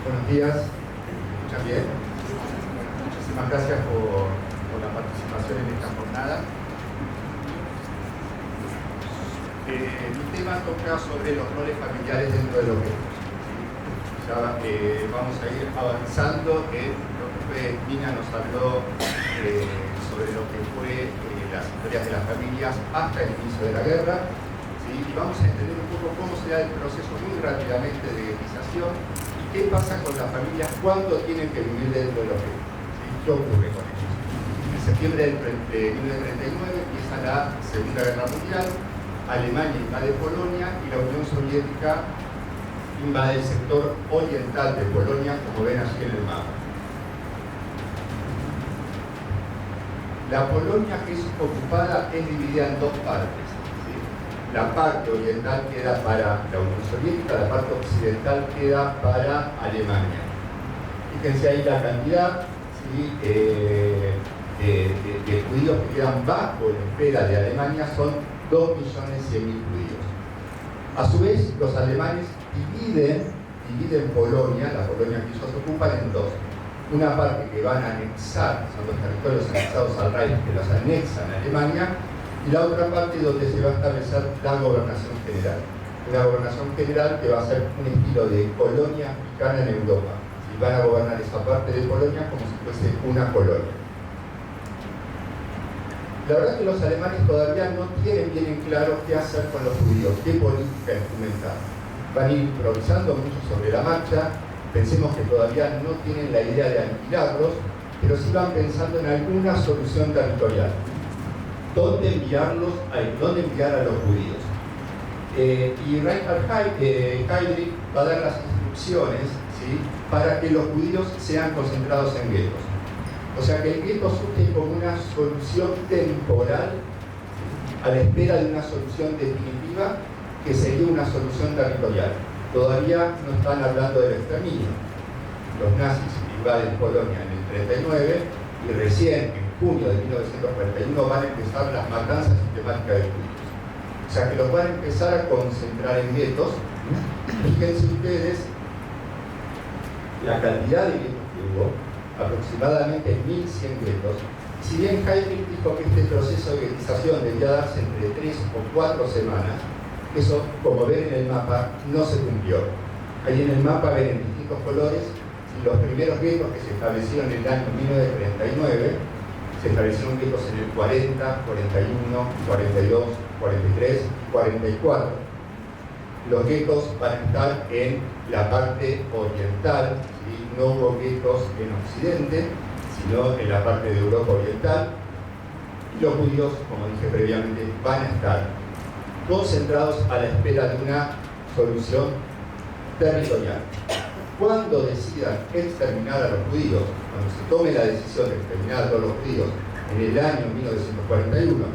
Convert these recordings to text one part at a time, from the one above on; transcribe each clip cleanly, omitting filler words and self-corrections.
Buenos días, ¿me escuchan bien? Muchísimas gracias por la participación en esta jornada. Mi tema toca sobre los roles familiares dentro de los guetos. Ya vamos a ir avanzando en lo que fue, Nina nos habló sobre lo que fue las historias de las familias hasta el inicio de la guerra, ¿sí? Y vamos a entender un poco cómo se da el proceso muy rápidamente de guetización y qué pasa con las familias cuando tienen que vivir dentro de los guetos, ¿sí? ¿Qué ocurre con ellos? En septiembre de 1939 empieza la Segunda Guerra Mundial. Alemania invade Polonia y la Unión Soviética invade el sector oriental de Polonia, como ven aquí en el mapa. La Polonia que es ocupada es dividida en dos partes, ¿sí? La parte oriental queda para la Unión Soviética, la parte occidental queda para Alemania. Fíjense ahí la cantidad, ¿sí? de judíos que quedan bajo la esfera de Alemania son 2.100.000 judíos. A su vez, los alemanes dividen Polonia, la Polonia que ellos ocupan, en dos. Una parte que van a anexar, son los territorios anexados al Reich, que los anexan a Alemania, y la otra parte donde se va a establecer la gobernación general. Una gobernación general que va a ser un estilo de colonia africana en Europa. Y van a gobernar esa parte de Polonia como si fuese una colonia. La verdad es que los alemanes todavía no tienen bien en claro qué hacer con los judíos, qué política instrumentar. Van a ir improvisando mucho sobre la marcha. Pensemos que todavía no tienen la idea de aniquilarlos, pero sí van pensando en alguna solución territorial. ¿Dónde enviar a los judíos? Y Reinhard Heydrich va a dar las instrucciones, ¿sí?, para que los judíos sean concentrados en guetos. O sea que el gueto surge como una solución temporal, ¿sí?, a la espera de una solución definitiva que sería una solución territorial. Todavía no están hablando del exterminio. Los nazis invaden Polonia en el 39 y recién en junio de 1941 van a empezar las matanzas sistemáticas de judíos. O sea que los van a empezar a concentrar en guetos. Fíjense ustedes la cantidad de guetos que hubo, aproximadamente 1.100 guetos. Si bien Heydrich dijo que este proceso de guetización debía darse entre 3 o 4 semanas, eso, como ven en el mapa, no se cumplió. Ahí en el mapa ven en distintos colores los primeros guetos que se establecieron en el año 1939. Se establecieron guetos en el 40, 41, 42, 43 y 44. Los guetos van a estar en la parte oriental, ¿sí? No hubo guetos en Occidente, sino en la parte de Europa Oriental. Y los judíos, como dije previamente, van a estar concentrados a la espera de una solución territorial. Cuando decidan exterminar a los judíos, cuando se tome la decisión de exterminar a todos los judíos en el año 1941,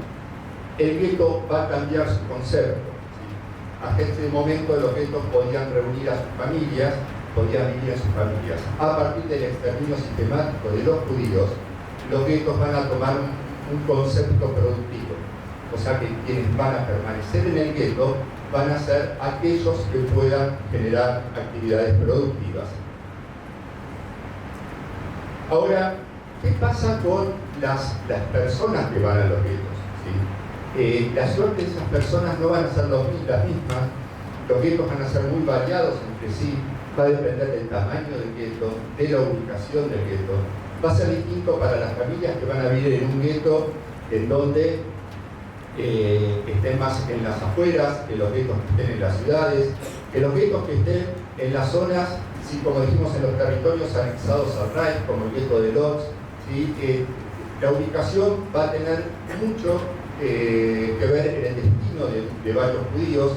el gueto va a cambiar su concepto. Hasta este momento los guetos podían reunir a sus familias, podían vivir en sus familias. A partir del exterminio sistemático de los judíos, los guetos van a tomar un concepto productivo. O sea que quienes van a permanecer en el gueto van a ser aquellos que puedan generar actividades productivas. Ahora, ¿qué pasa con las personas que van a los guetos? ¿Sí? La suerte de esas personas no van a ser las mismas. Los guetos van a ser muy variados entre sí. Va a depender del tamaño del gueto, de la ubicación del gueto. Va a ser distinto para las familias que van a vivir en un gueto en donde estén más en las afueras, que los guetos que estén en las ciudades, que los guetos que estén en las zonas, ¿sí?, como dijimos, en los territorios anexados al Reich, como el gueto de Lodz, ¿sí? La ubicación va a tener mucho que ver en el destino de varios judíos.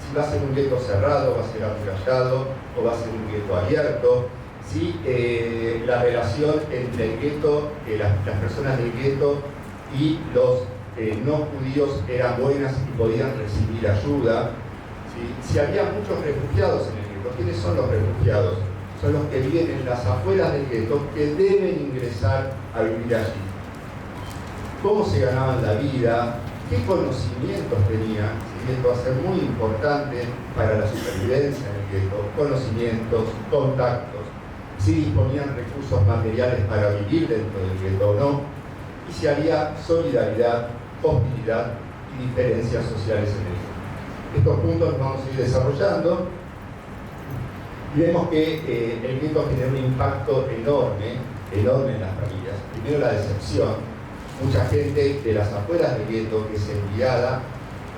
Si va a ser un gueto cerrado, va a ser amurallado, o va a ser un gueto abierto. ¿Sí? La relación entre el gueto, las personas del gueto y los no judíos eran buenas y podían recibir ayuda. ¿Sí? Si había muchos refugiados en el gueto, ¿quiénes son los refugiados? Son los que viven en las afueras del gueto, que deben ingresar a vivir allí. ¿Cómo se ganaban la vida? qué conocimientos tenían, ¿sí? Esto va a ser muy importante para la supervivencia en el gueto, conocimientos, contactos, si disponían recursos materiales para vivir dentro del gueto o no, y si había solidaridad, hostilidad y diferencias sociales en el gueto. Estos puntos los vamos a ir desarrollando y vemos que el gueto genera un impacto enorme en las familias. Primero, la decepción. Mucha gente de las afueras del gueto que es enviada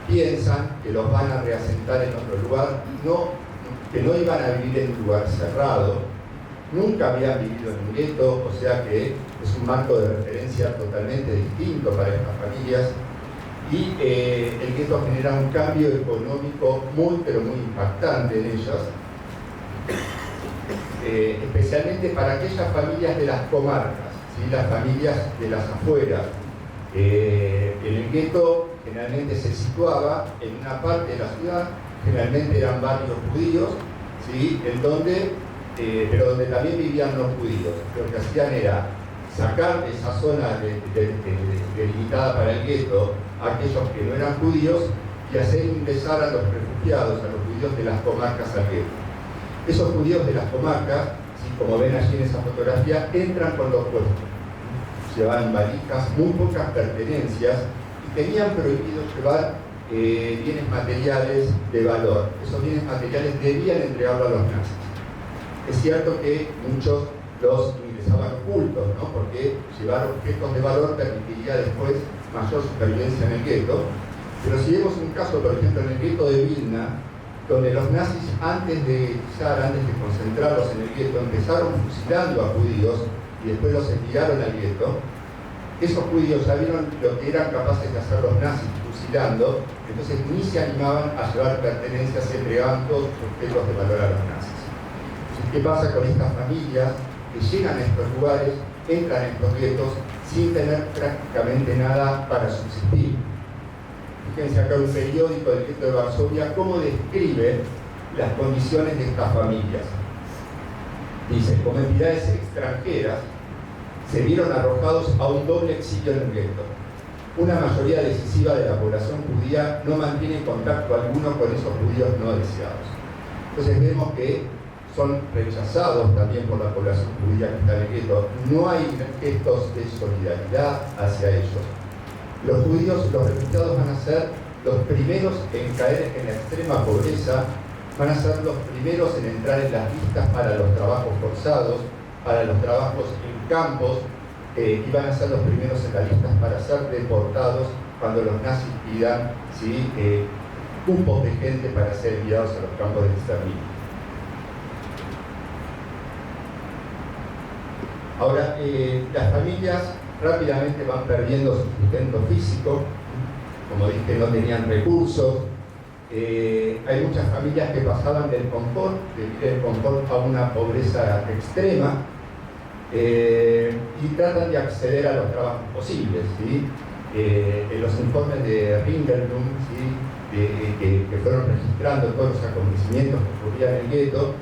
piensan que los van a reasentar en otro lugar, que no iban a vivir en un lugar cerrado, nunca habían vivido en un gueto, o sea que es un marco de referencia totalmente distinto para estas familias, y el gueto genera un cambio económico muy pero muy impactante en ellas, especialmente para aquellas familias de las comarcas, ¿sí? Las familias de las afueras. En el gueto generalmente se situaba en una parte de la ciudad, generalmente eran barrios judíos, ¿sí? Pero donde también vivían los judíos. Lo que hacían era sacar de esa zona delimitada para el gueto a aquellos que no eran judíos y hacer ingresar a los refugiados, a los judíos de las comarcas al gueto. Esos judíos de las comarcas, ¿sí? Como ven allí en esa fotografía, entran con los puestos. Llevaban valijas, muy pocas pertenencias y tenían prohibido llevar bienes materiales de valor. Esos bienes materiales debían entregarlos a los nazis. Es cierto que muchos los ingresaban ocultos, ¿no? Porque llevar objetos de valor permitiría después mayor supervivencia en el gueto. Pero si vemos un caso, por ejemplo, en el gueto de Vilna, donde los nazis, antes de concentrarlos en el gueto, empezaron fusilando a judíos y después los enviaron al gueto, esos judíos ya vieron lo que eran capaces de hacer los nazis fusilando, entonces ni se animaban a llevar pertenencias, se entregaban todos sus objetos de valor a los nazis. Entonces, ¿qué pasa con estas familias que llegan a estos lugares, entran en estos guetos sin tener prácticamente nada para subsistir? Fíjense acá un periódico del gueto de Varsovia cómo describe las condiciones de estas familias. Dice, como entidades extranjeras, se vieron arrojados a un doble exilio en el gueto. Una mayoría decisiva de la población judía no mantiene contacto alguno con esos judíos no deseados. Entonces vemos que son rechazados también por la población judía que está en el gueto. No hay gestos de solidaridad hacia ellos. Los judíos, los refugiados van a ser los primeros en caer en la extrema pobreza, van a ser los primeros en entrar en las listas para los trabajos forzados, para los trabajos en campos, y van a ser los primeros en las listas para ser deportados cuando los nazis pidan, ¿sí? Cupos de gente para ser enviados a los campos de exterminio. Ahora, las familias rápidamente van perdiendo su sustento físico, como dije, no tenían recursos. Hay muchas familias que pasaban del confort, de vivir el confort a una pobreza extrema, y tratan de acceder a los trabajos posibles, ¿sí? En los informes de Ringelblum, ¿sí? que fueron registrando todos los acontecimientos que ocurrían en el gueto,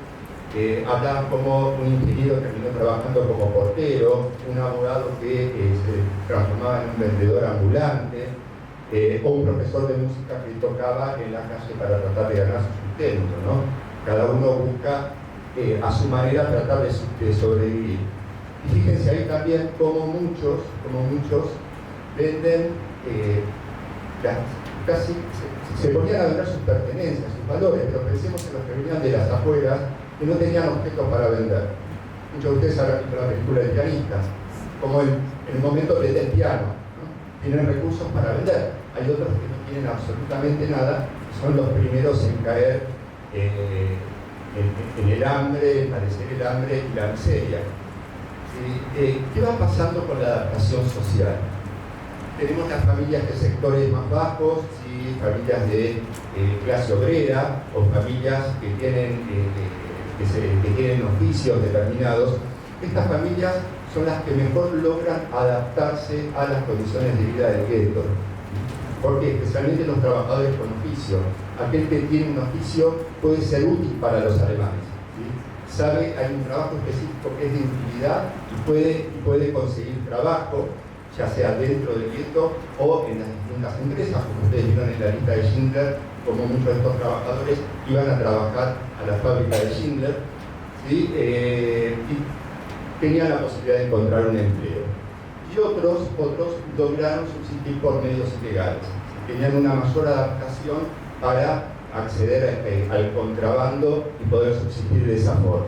hablaban como un ingeniero terminó trabajando como portero, un abogado que se transformaba en un vendedor ambulante, o un profesor de música que tocaba en la calle para tratar de ganar su sustento, ¿no? Cada uno busca a su manera tratar de sobrevivir. Y fíjense ahí también como muchos venden, casi se ponían a vender sus pertenencias, sus valores, pero pensemos en los que venían de las afueras, que no tenían objetos para vender. Muchos de ustedes habrán visto la película del pianista, como en el momento del piano, ¿no? Tienen recursos para vender. Hay otros que no tienen absolutamente nada, son los primeros en caer en el hambre, en padecer el hambre y la miseria. ¿Qué va pasando con la adaptación social? Tenemos las familias de sectores más bajos, ¿sí? Familias de clase obrera o familias que tienen oficios determinados. Estas familias son las que mejor logran adaptarse a las condiciones de vida del gueto. Porque especialmente los trabajadores con oficio, aquel que tiene un oficio puede ser útil para los alemanes, ¿sí? Sabe, hay un trabajo específico que es de utilidad y puede conseguir trabajo, ya sea dentro del gueto o en las distintas empresas, como ustedes vieron en la lista de Schindler, como muchos de estos trabajadores iban a trabajar a la fábrica de Schindler, ¿sí? Y tenían la posibilidad de encontrar un empleo. Y otros lograron subsistir por medios ilegales. Tenían una mayor adaptación para acceder al contrabando y poder subsistir de esa forma.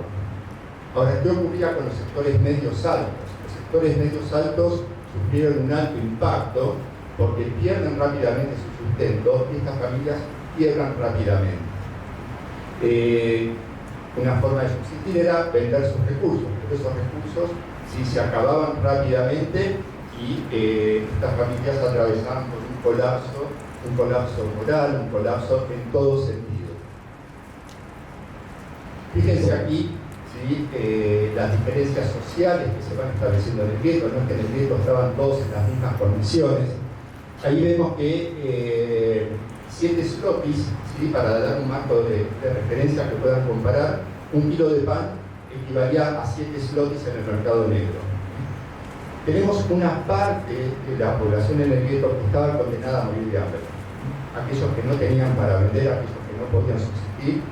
Ahora, ¿qué ocurría con los sectores medios altos? Los sectores medios altos sufrieron un alto impacto porque pierden rápidamente su sustento y estas familias quiebran rápidamente. Una forma de subsistir era vender sus recursos, pero esos recursos sí se acababan rápidamente y estas familias atravesaban por un colapso moral, un colapso en todo sentido. Fíjense aquí, ¿sí? Las diferencias sociales que se van estableciendo en el gueto, no es que en el gueto estaban todos en las mismas condiciones. Ahí vemos que 7 zlotys, ¿sí? Para dar un marco de referencia que puedan comparar, un kilo de pan equivalía a 7 zlotys en el mercado negro. Tenemos una parte de la población en el gueto que estaba condenada a morir de hambre. Aquellos que no tenían para vender, aquellos que no podían subsistir,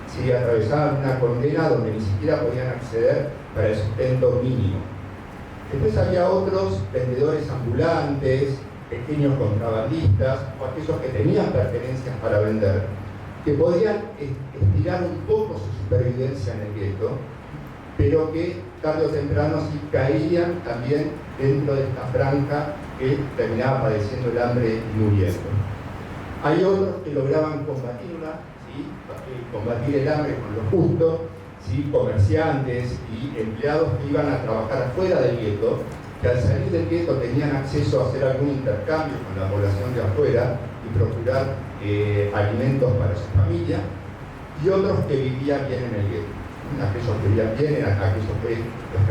¿sí? Atravesaban una condena donde ni siquiera podían acceder para el sustento mínimo. Después había otros vendedores ambulantes, pequeños contrabandistas o aquellos que tenían pertenencias para vender, que podían estirar un poco su supervivencia en el gueto, pero que tarde o temprano sí caían también dentro de esta franja que terminaba padeciendo el hambre y muriendo. Hay otros que lograban combatirla, ¿sí? Combatir el hambre con lo justo, ¿sí? Comerciantes y empleados que iban a trabajar afuera del gueto, que al salir del gueto tenían acceso a hacer algún intercambio con la población de afuera y procurar alimentos para su familia, y otros que vivían bien en el gueto. Aquellos que vivían bien eran aquellos que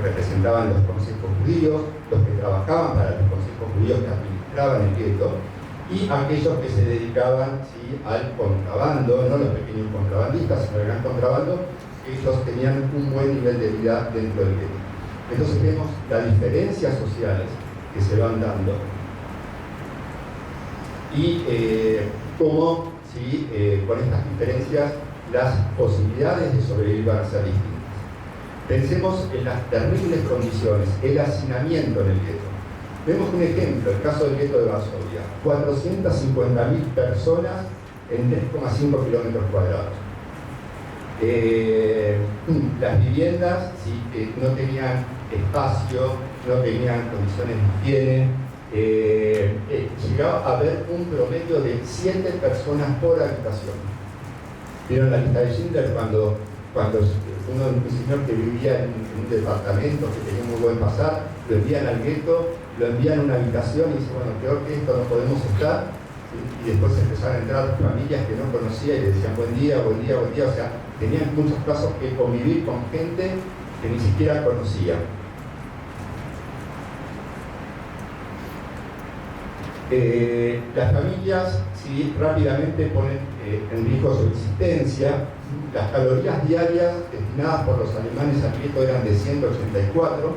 representaban los consejos judíos, los que trabajaban para los consejos judíos que administraban el gueto, y aquellos que se dedicaban, ¿sí? Al contrabando, no los pequeños contrabandistas, sino el gran contrabando, ellos tenían un buen nivel de vida dentro del gueto. Entonces vemos las diferencias sociales que se van dando y cómo, ¿sí? Con estas diferencias las posibilidades de sobrevivir van a ser distintas. Pensemos en las terribles condiciones, el hacinamiento en el gueto. Vemos un ejemplo, el caso del gueto de Varsovia, 450.000 personas en 3,5 kilómetros cuadrados. Las viviendas, ¿sí? No tenían espacio, no tenían condiciones de higiene, llegaba a haber un promedio de 7 personas por habitación. ¿Vieron la lista de Schindler cuando un señor que vivía en un departamento que tenía un muy buen pasar, lo envían al gueto, lo envían a una habitación y dice, bueno, peor que esto no podemos estar, ¿sí? Y después empezaron a entrar familias que no conocía y le decían buen día, buen día, buen día, o sea, tenían muchos casos que convivir con gente que ni siquiera conocía. Las familias, ¿sí? Rápidamente ponen en riesgo su existencia. Las calorías diarias destinadas por los alemanes al gueto eran de 184,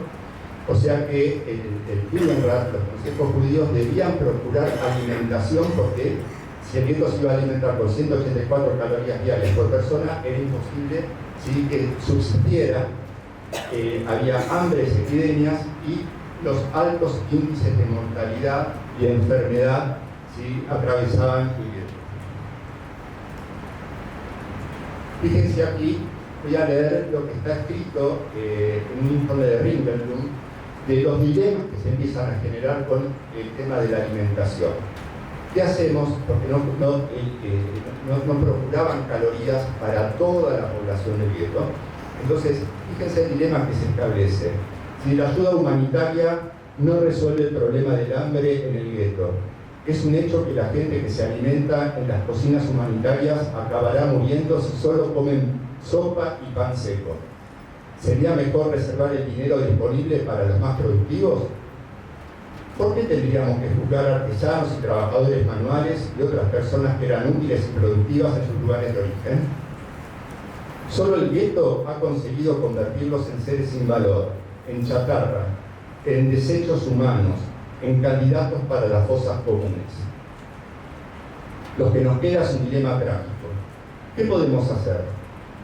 o sea que el Judenrat, los consejos judíos, debían procurar alimentación porque si el gueto se iba a alimentar con 184 calorías diarias por persona, era imposible, ¿sí? Que subsistiera. Había hambres epidemias y los altos índices de mortalidad y de enfermedad, ¿sí? Atravesaban el gueto. Fíjense aquí, voy a leer lo que está escrito en un informe de Ringelblum de los dilemas que se empiezan a generar con el tema de la alimentación. ¿Qué hacemos? Porque no procuraban calorías para toda la población del gueto. Entonces, fíjense el dilema que se establece. Si la ayuda humanitaria no resuelve el problema del hambre en el gueto, es un hecho que la gente que se alimenta en las cocinas humanitarias acabará muriendo si solo comen sopa y pan seco. ¿Sería mejor reservar el dinero disponible para los más productivos? ¿Por qué tendríamos que juzgar a artesanos y trabajadores manuales y otras personas que eran útiles y productivas en sus lugares de origen? Solo el gueto ha conseguido convertirlos en seres sin valor, en chatarra, en desechos humanos, en candidatos para las fosas comunes. Lo que nos queda es un dilema práctico. ¿Qué podemos hacer?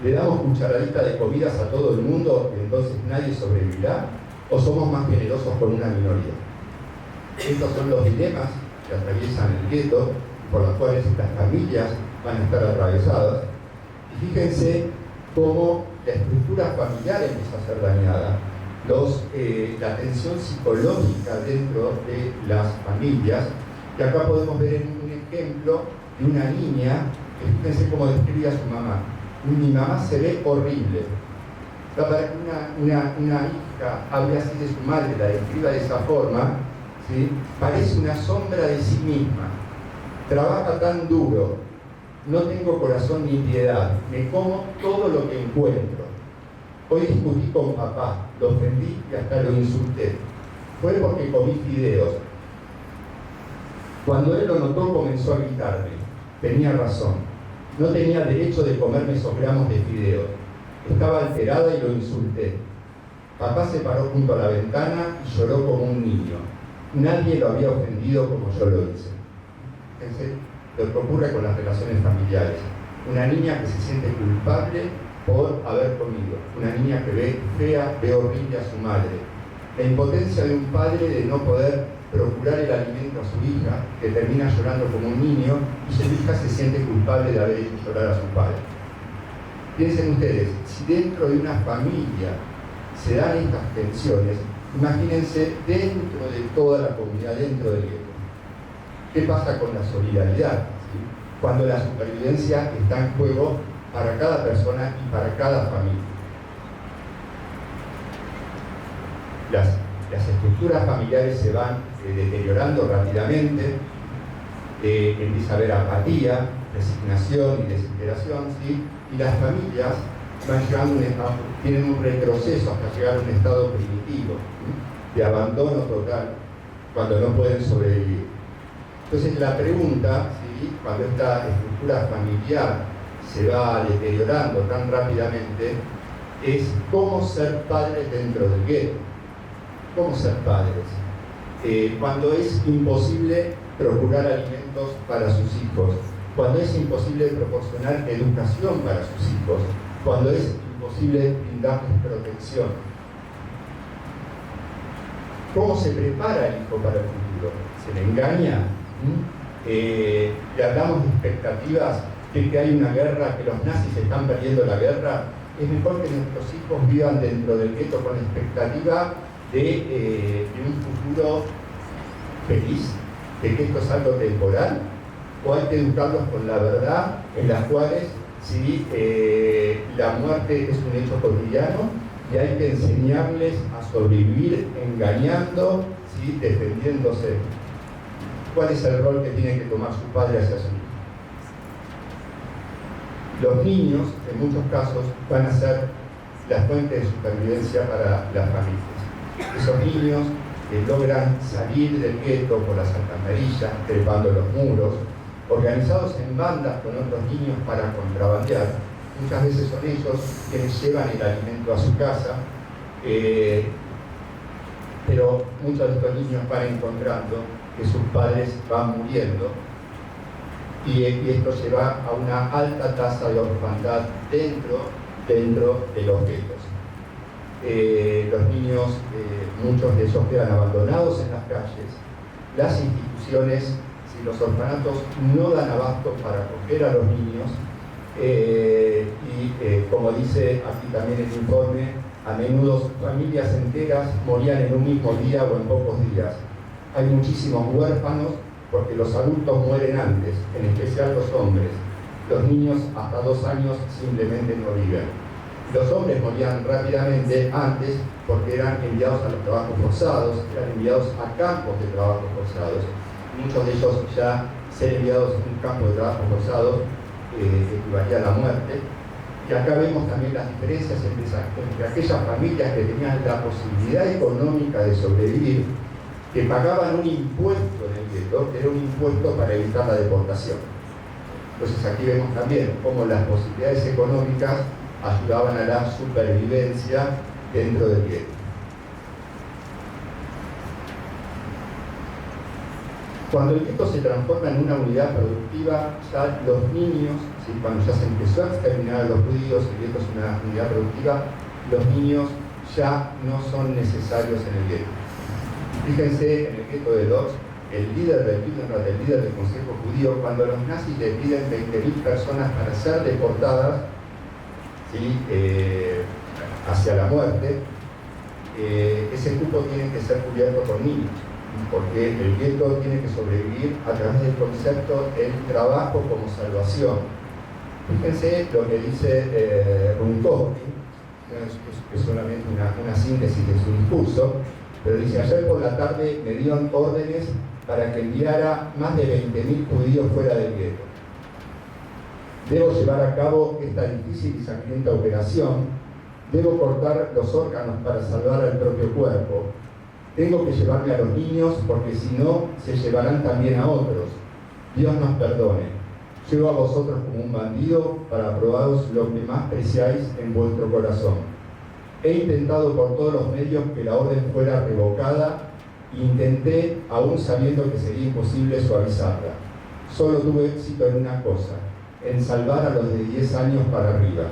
¿Le damos cucharadita de comidas a todo el mundo y entonces nadie sobrevivirá? ¿O somos más generosos con una minoría? Estos son los dilemas que atraviesan el gueto y por los cuales estas familias van a estar atravesadas. Y fíjense cómo la estructura familiar empieza a ser dañada. La tensión psicológica dentro de las familias, que acá podemos ver en un ejemplo de una niña, que fíjense cómo describe a su mamá. Mi mamá se ve horrible. Para que una hija hable así de su madre, la describa de esa forma, ¿sí? Parece una sombra de sí misma. Trabaja tan duro, no tengo corazón ni piedad, me como todo lo que encuentro. Hoy discutí con papá, lo ofendí y hasta lo insulté. Fue porque comí fideos. Cuando él lo notó comenzó a gritarme. Tenía razón. No tenía derecho de comerme esos gramos de fideos. Estaba alterada y lo insulté. Papá se paró junto a la ventana y lloró como un niño. Nadie lo había ofendido como yo lo hice. Fíjense lo que ocurre con las relaciones familiares. Una niña que se siente culpable por haber comido. Una niña que ve fea, ve horrible a su madre. La impotencia de un padre de no poder procurar el alimento a su hija, que termina llorando como un niño, y su hija se siente culpable de haber hecho llorar a su padre. Piensen ustedes, si dentro de una familia se dan estas tensiones, imagínense dentro de toda la comunidad, dentro del gueto. ¿Qué pasa con la solidaridad? ¿Sí? Cuando la supervivencia está en juego para cada persona y para cada familia. Las estructuras familiares se van deteriorando rápidamente, empieza a haber apatía, resignación y desesperación, ¿sí? Y las familias van llegando a un estado, tienen un retroceso hasta llegar a un estado primitivo, ¿sí? De abandono total, cuando no pueden sobrevivir. Entonces la pregunta, ¿sí? Cuando esta estructura familiar se va deteriorando tan rápidamente, es cómo ser padres dentro del gueto. ¿Cómo ser padres? Cuando es imposible procurar alimentos para sus hijos, cuando es imposible proporcionar educación para sus hijos, cuando es imposible brindarles protección. ¿Cómo se prepara el hijo para el futuro? ¿Se le engaña? Le hablamos de expectativas, que hay una guerra, que los nazis están perdiendo la guerra. Es mejor que nuestros hijos vivan dentro del gueto con la expectativa de un futuro feliz, de que esto es algo temporal, o hay que educarlos con la verdad, en las cuales sí, la muerte es un hecho cotidiano y hay que enseñarles a sobrevivir engañando, ¿sí? Defendiéndose. ¿Cuál es el rol que tiene que tomar su padre hacia su hijo? Los niños, en muchos casos, van a ser la fuente de supervivencia para las familias. Esos niños que logran salir del gueto por las alcantarillas, trepando los muros, organizados en bandas con otros niños para contrabandear. Muchas veces son ellos quienes llevan el alimento a su casa, pero muchos de estos niños van encontrando que sus padres van muriendo y esto lleva a una alta tasa de orfandad dentro de los guetos. Los niños, muchos de ellos quedan abandonados en las calles. Las instituciones, si los orfanatos no dan abasto para acoger a los niños, como dice aquí también el informe, a menudo familias enteras morían en un mismo día o en pocos días. Hay muchísimos huérfanos porque los adultos mueren antes, en especial los hombres. Los niños hasta 2 años simplemente no viven. Los hombres morían rápidamente antes porque eran enviados a los trabajos forzados, eran enviados a campos de trabajo forzados. Muchos de ellos ya ser enviados a un campo de trabajo forzado equivalía a la muerte. Y acá vemos también las diferencias entre aquellas familias que tenían la posibilidad económica de sobrevivir, que pagaban un impuesto en el gueto, que era un impuesto para evitar la deportación. Entonces aquí vemos también cómo las posibilidades económicas ayudaban a la supervivencia dentro del gueto. Cuando el gueto se transforma en una unidad productiva, ya los niños, ¿sí? Cuando ya se empezó a exterminar a los judíos, el gueto es una unidad productiva, los niños ya no son necesarios en el gueto. Fíjense en el gueto de Lodz, el líder del Judenrat, el líder del Consejo Judío, cuando los nazis le piden 20.000 personas para ser deportadas, ¿sí? Hacia la muerte, ese cupo tiene que ser cubierto por niños, porque el gueto tiene que sobrevivir a través del concepto del trabajo como salvación. Fíjense lo que dice Runtovsky, que es solamente una síntesis de su discurso, pero dice: ayer por la tarde me dieron órdenes para que enviara más de 20.000 judíos fuera del gueto. Debo llevar a cabo esta difícil y sangrienta operación. Debo cortar los órganos para salvar al propio cuerpo. Tengo que llevarme a los niños porque si no, se llevarán también a otros. Dios nos perdone. Llevo a vosotros como un bandido para probaros lo que más preciáis en vuestro corazón. He intentado por todos los medios que la orden fuera revocada e intenté, aún sabiendo que sería imposible, suavizarla. Solo tuve éxito en una cosa, en salvar a los de 10 años para arriba.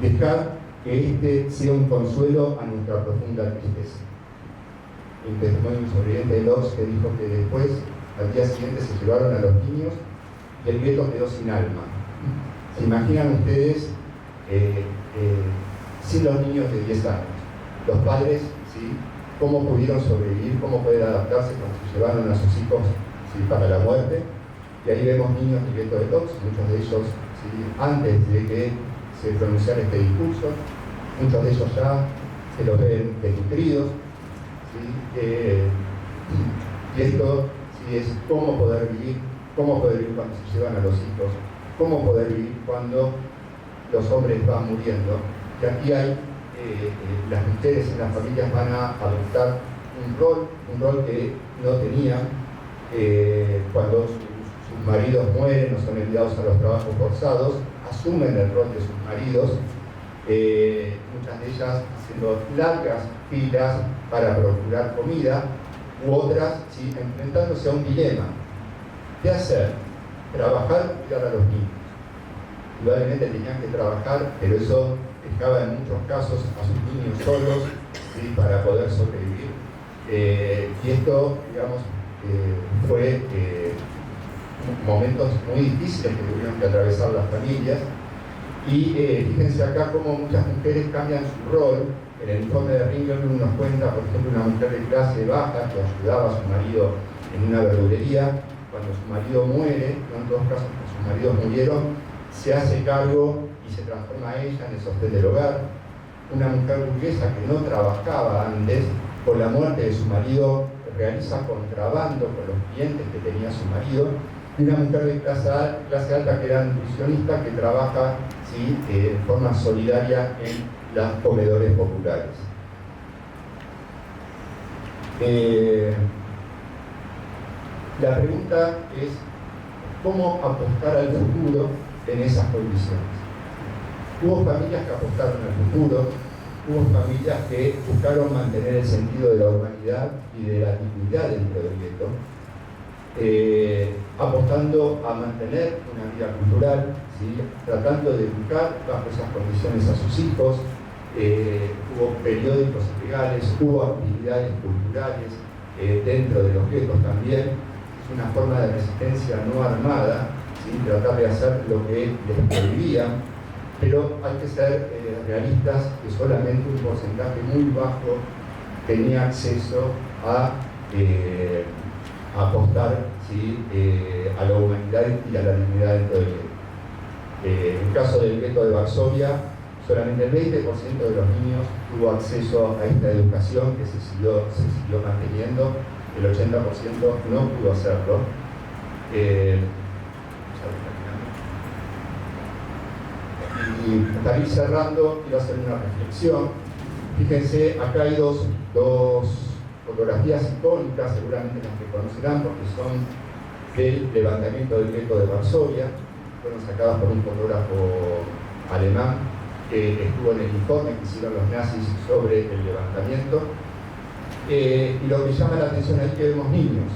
Dejad que este sea un consuelo a nuestra profunda tristeza. El testimonio sobreviviente de Lodz, que dijo que después, al día siguiente, se llevaron a los niños y el gueto quedó sin alma. ¿Se imaginan ustedes sin los niños de 10 años? Los padres, ¿sí? ¿Cómo pudieron sobrevivir? ¿Cómo pueden adaptarse cuando se llevaron a sus hijos, ¿sí? Para la muerte? Y ahí vemos niños del gueto de Lodz, muchos de ellos, ¿sí? Antes de que se pronunciara este discurso, muchos de ellos ya se los ven desnutridos, ¿sí? Y esto, ¿sí? Es cómo poder vivir cuando se llevan a los hijos, cómo poder vivir cuando los hombres van muriendo. Y aquí hay, las mujeres en las familias van a adoptar un rol que no tenían cuando sus maridos mueren o son enviados a los trabajos forzados, asumen el rol de sus maridos, muchas de ellas haciendo largas filas para procurar comida, u otras, ¿sí? Enfrentándose a un dilema. ¿Qué hacer? ¿Trabajar o cuidar a los niños? Probablemente tenían que trabajar, pero eso dejaba en muchos casos a sus niños solos, ¿sí? Para poder sobrevivir. Y esto, digamos, fue momentos muy difíciles que tuvieron que atravesar las familias. Y fíjense acá cómo muchas mujeres cambian su rol. En el informe de Ringelblum nos cuenta, por ejemplo, una mujer de clase baja que ayudaba a su marido en una verdulería. Cuando su marido muere, no en todos casos, cuando sus maridos murieron, se hace cargo y se transforma ella en el sostén del hogar. Una mujer burguesa que no trabajaba antes, por la muerte de su marido, realiza contrabando con los clientes que tenía su marido. Y una mujer de clase alta que era nutricionista, que trabaja, ¿sí? De forma solidaria en los comedores populares. La pregunta es cómo apostar al futuro en esas condiciones. Hubo familias que apostaron al futuro, hubo familias que buscaron mantener el sentido de la humanidad y de la dignidad dentro del gueto, apostando a mantener una vida cultural, ¿sí? Tratando de educar bajo esas condiciones a sus hijos. Hubo periódicos legales, hubo actividades culturales dentro de los guetos también. Es una forma de resistencia no armada, ¿sí? Tratar de hacer lo que les prohibían, pero hay que ser realistas que solamente un porcentaje muy bajo tenía acceso a apostar, ¿sí? A la humanidad y a la dignidad dentro del gueto. En el caso del gueto de Varsovia, solamente el 20% de los niños tuvo acceso a esta educación que se siguió manteniendo, el 80% no pudo hacerlo. Y para ir cerrando, quiero hacer una reflexión. Fíjense, acá hay dos fotografías icónicas, seguramente las que conocerán porque son del levantamiento del gueto de Varsovia. Fueron sacadas por un fotógrafo alemán que estuvo en el informe que hicieron los nazis sobre el levantamiento. Y lo que llama la atención es que vemos niños.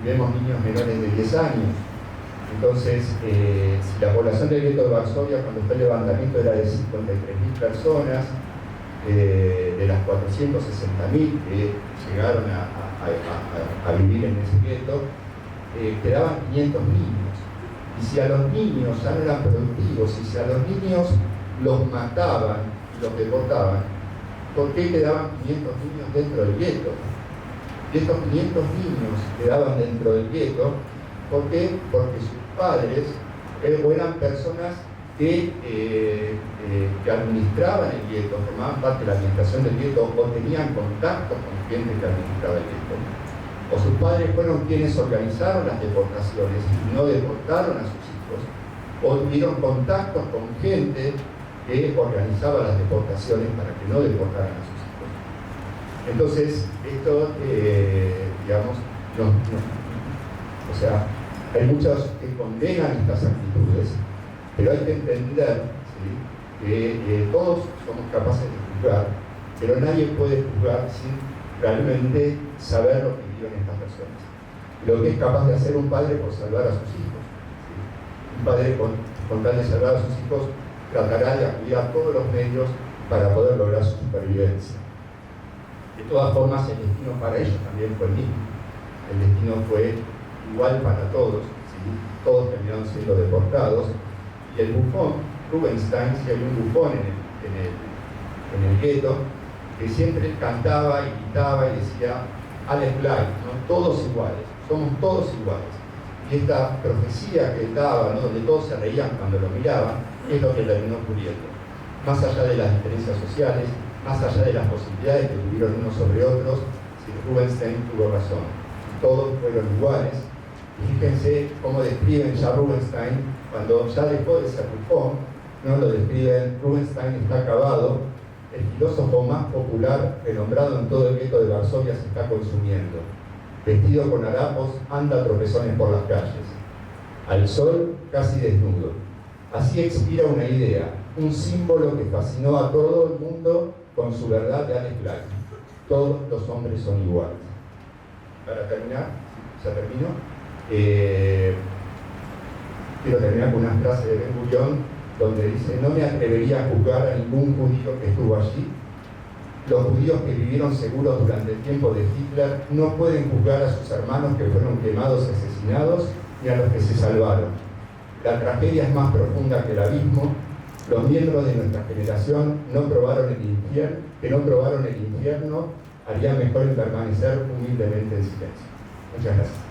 vemos niños menores de 10 años. Entonces, si la población del gueto de Varsovia cuando fue el levantamiento era de 53.000 personas, de las 460.000 que llegaron a vivir en ese gueto, quedaban 500 niños. Y si a los niños ya no eran productivos, y si a los niños los mataban y los deportaban, ¿por qué quedaban 500 niños dentro del gueto? Y estos 500 niños quedaban dentro del gueto, ¿por qué? Porque sus padres eran personas que administraban el gueto, formaban parte de la administración del gueto o tenían contacto con gente que administraba el gueto. O sus padres fueron quienes organizaron las deportaciones y no deportaron a sus hijos, o tuvieron contacto con gente que organizaba las deportaciones para que no deportaran a sus hijos. Entonces, esto, digamos, o sea, hay muchos que condenan estas actitudes, pero hay que entender, ¿sí?, que todos somos capaces de juzgar, pero nadie puede juzgar sin realmente saber lo que viven estas personas. Lo que es capaz de hacer un padre por salvar a sus hijos. ¿Sí? Un padre con tal de salvar a sus hijos tratará de acudir a todos los medios para poder lograr su supervivencia. De todas formas, el destino para ellos también fue el mismo. El destino fue igual para todos, ¿sí? Todos terminaron siendo deportados. Y el bufón, Rubinstein, si hay un bufón en el gueto, que siempre cantaba y gritaba y decía Alles gleich, ¿no? Todos iguales, somos todos iguales. Y esta profecía que él daba, ¿no?, donde todos se reían cuando lo miraban, es lo que terminó ocurriendo. Más allá de las diferencias sociales, más allá de las posibilidades que tuvieron unos sobre otros, si Rubinstein tuvo razón. Todos fueron iguales. Y fíjense cómo describen ya Rubinstein, cuando ya dejó de ser bufón, ¿no? Lo describen: Rubinstein está acabado, el filósofo más popular, renombrado en todo el gueto de Varsovia, se está consumiendo. Vestido con harapos, anda a tropezones por las calles. Al sol, casi desnudo. Así expira una idea, un símbolo que fascinó a todo el mundo con su verdad de Alles gleich. Todos los hombres son iguales. Para terminar, ya termino, quiero terminar con una frase de Ben-Gurión, donde dice: no me atrevería a juzgar a ningún judío que estuvo allí. Los judíos que vivieron seguros durante el tiempo de Hitler no pueden juzgar a sus hermanos que fueron quemados y asesinados, ni a los que se salvaron. La tragedia es más profunda que el abismo. Los miembros de nuestra generación no probaron el infierno, que no probaron el infierno, haría mejor en permanecer humildemente en silencio. Muchas gracias.